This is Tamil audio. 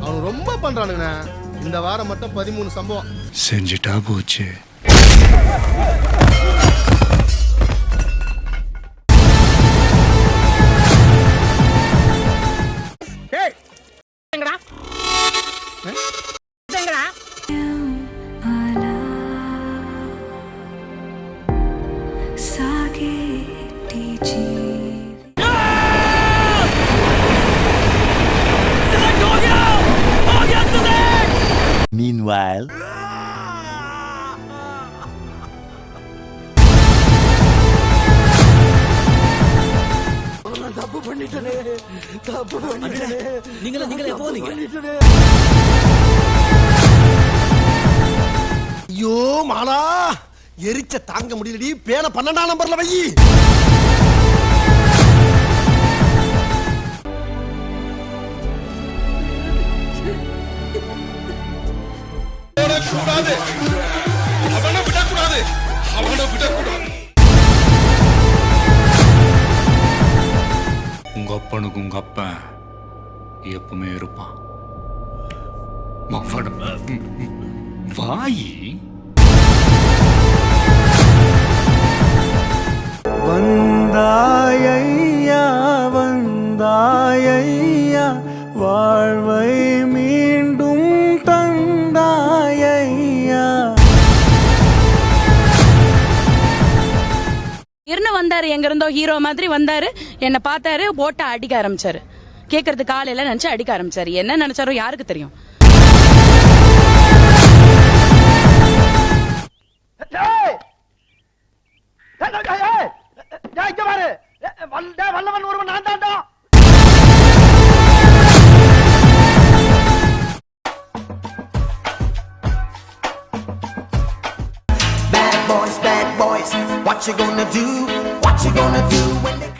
அவன் ரொம்ப பண்றானுங்கண்ணா. இந்த வாரம் மட்டும் 13 சம்பவம் செஞ்சுட்டா போச்சு. Meanwhile, ஐயோ மாலா, எரிச்ச தாங்க முடியலடி. பேன 12ஆம் நம்பர்ல வை. உங்க அப்பனுக்கு உங்க அப்பன் எப்பவுமே இருப்பான். வாயி வந்தாயையா வந்தாயையா, வாழ்வை மீண்டும் தந்தாயையா. இருன்னு வந்தாரு, எங்க இருந்தோ ஹீரோ மாதிரி வந்தாரு. என்ன பார்த்தாரு, போட்ட அடிக்க ஆரம்பிச்சாரு. கேக்குறது காலையில நினைச்சு அடிக்க ஆரம்பிச்சாரு. என்ன நினைச்சாரோ யாருக்கு தெரியும். வல்லவன் ஒருவன் நான் தாண்டா. bad boys, what you gonna do? What you gonna do when they